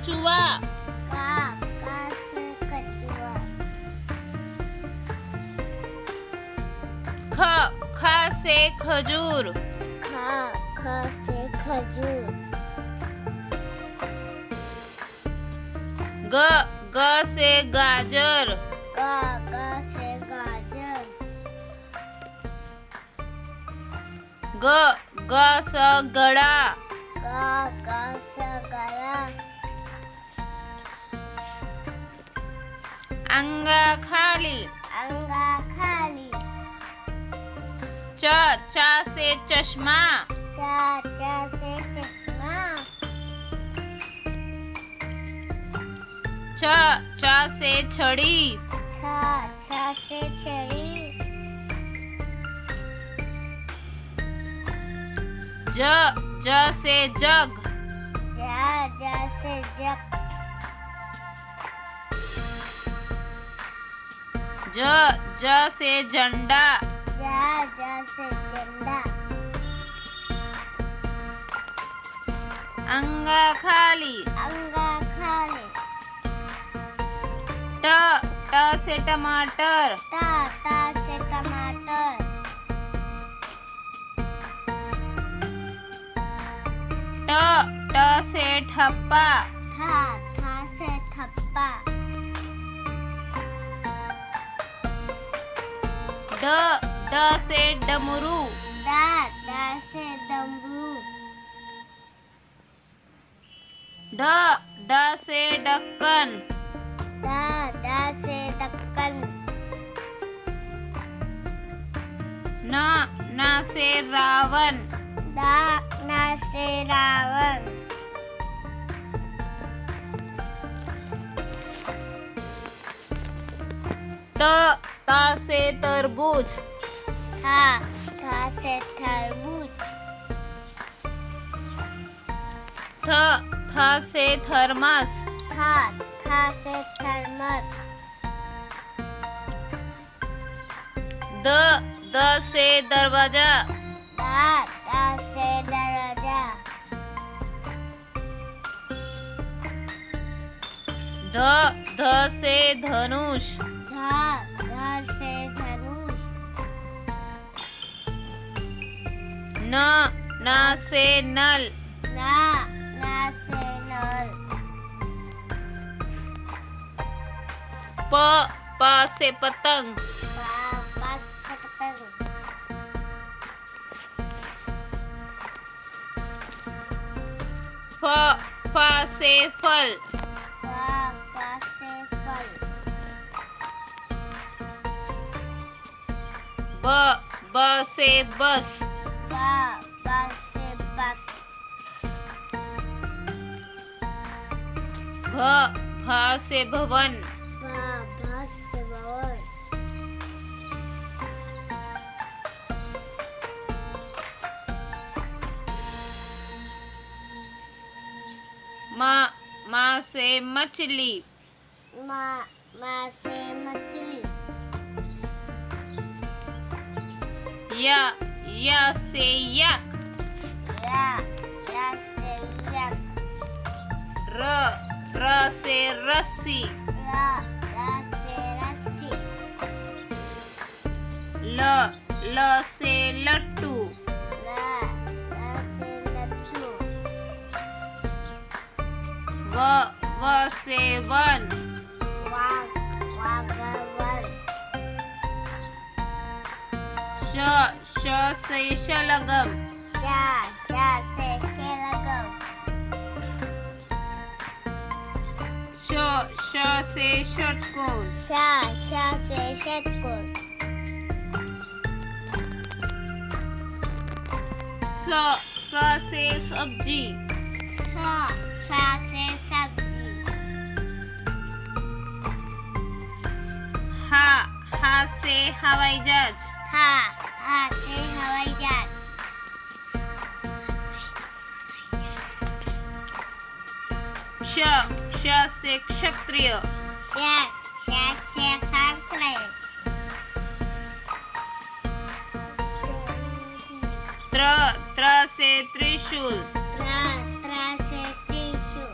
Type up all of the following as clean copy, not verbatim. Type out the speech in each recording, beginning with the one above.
कछुआ। का से कछुआ। ख से खजूर। ख से खजूर। ग से गाजर। ग से गाजर। ग से गड़ा। ग से गया। अंगा खाली। अंगा खाली। च से चश्मा। च से चश्मा। छ से छड़ी। छ से छड़ी। ज से जग। ज से जग। ज से झंडा। ज से झंडा। अंगा खाली। अंगा खाली। ट से टमाटर। ट से टमाटर। ठ से ठप्पा। ठ से ठप्पा। ड से डमरू। ड से डमरू। ढ से ढक्कन। ढ से ढक्कन। न से रावण। न से रावण। त से तरबूज। थ से तरबूज। थ से थर्मस। थ से थर्मस। द से दरवाजा। द से दरवाजा। ध से धनुष। ध से धनुष। न से नल। न से नल। प से पतंग। प से पतंग। फ से फल। फ से फल। ब से बस। ब से बस। भ से भवन। भ से भवन। म से मछली। म से मछली। य से यक। य से यक। र से रस्सी। र से रस्सी। ल से लट्टू। ल से लड्डू। व से वन। वन। श से शलगम। श से शलगम। श से षटकोण। श से षटकोण। स से सब्जी। स से सब्जी। हा से हवाई जहाज। हा से हवाई जहाज। श से क्षत्रिय। श से क्षत्रिय। त्र से त्रिशूल। त्र से त्रिशूल।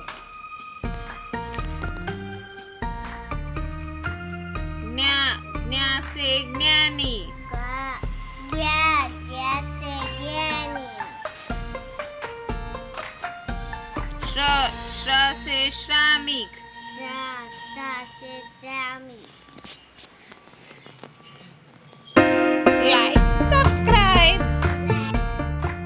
से ज्ञानी. ज्ञ से ज्ञानी. श्र से श्रामिक. श से श्रामिक.